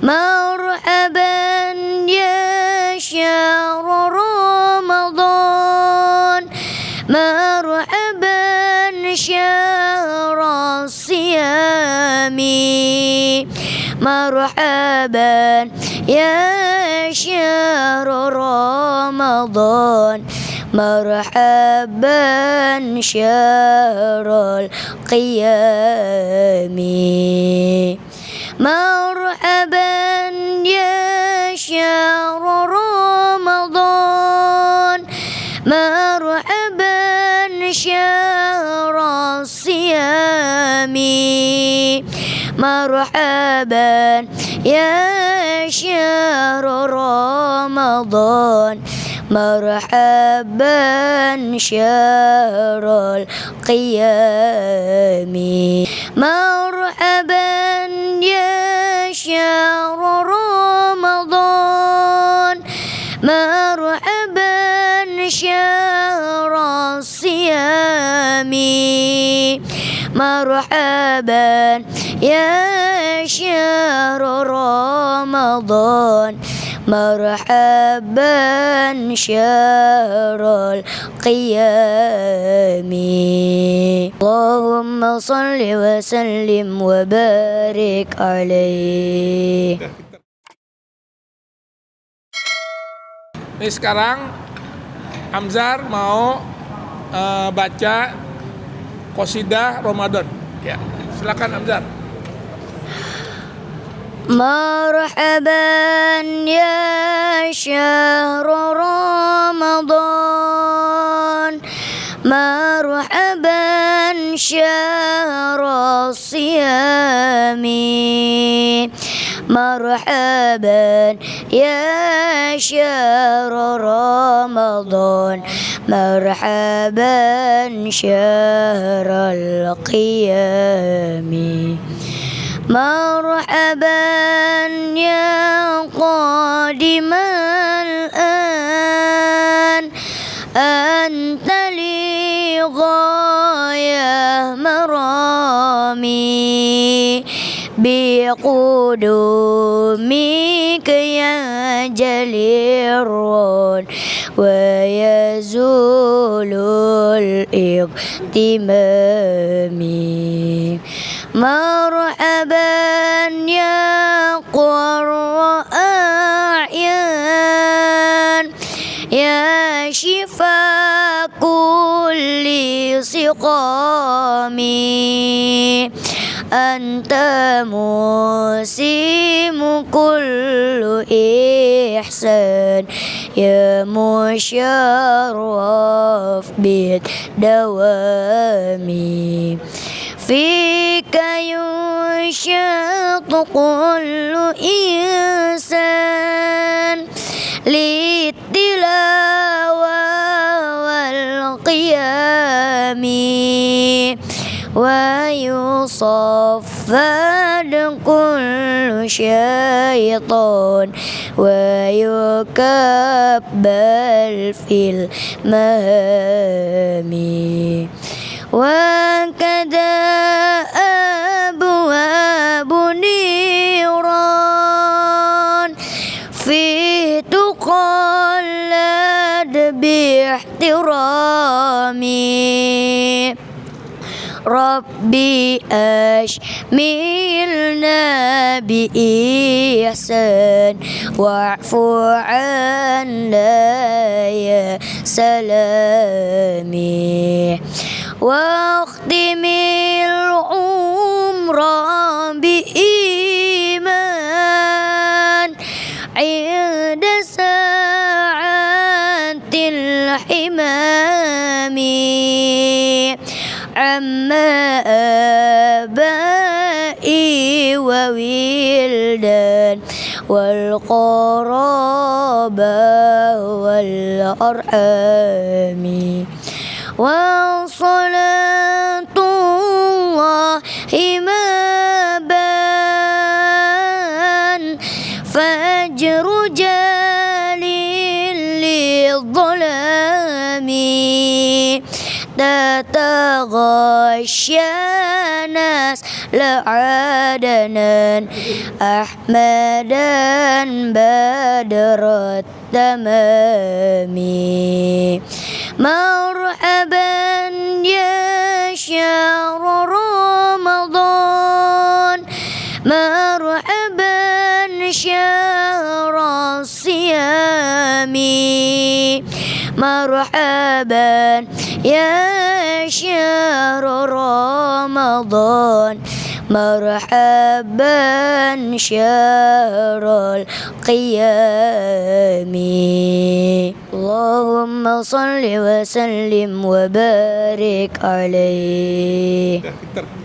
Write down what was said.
مرحبا يا شهر رمضان مرحبا شهر الصيام مرحبا يا شهر رمضان مرحبا شهر القيام مرحبا يا شهر رمضان مرحبا شهر الصيام مرحبا يا شهر رمضان مرحبا شهر القيام مرحبا يا شهر رمضان مرحبا شهر الصيام مرحبا يا شهر رمضان مرحبا شهر القيام اللهم صل وسلم وبارك عليه. Ini sekarang Amzar mau baca qasidah Ramadan. Ya, silakan Amzar. مرحبا يا شهر رمضان مرحبا شهر الصيام مرحبا يا شهر رمضان مرحبا شهر القيام مرحبا يا قادم الآن أنت لي غاية مرامي بقدومك يا جليل ويزول الاغتمام مرحبا يا قرة أعين يا شفاء كل سقام أنت موسم كل إحسان يا مشرف بالدوام فيك ينشط كل إنسان للتلاوة والقيام ويصفد كل شيطان ويكبل في المهام وكذا أبواب نيران في تقلد باحترامي ربي أشملنا بإحسان واعف عنا يا سلامي واختم العمر بإيمان عند ساعة الحمام عما آبائي وولدان والقرابة والأرحام وصلاة الله ما بان فجر جليل للظلام تتغشى ناس لعدنا أحمدا بدر التمام مرحبا يا شهر رمضان مرحبا شهر الصيام مرحبا يا شهر رمضان مرحبا شهر القيام اللهم صل وسلم وبارك عليه. Pinter.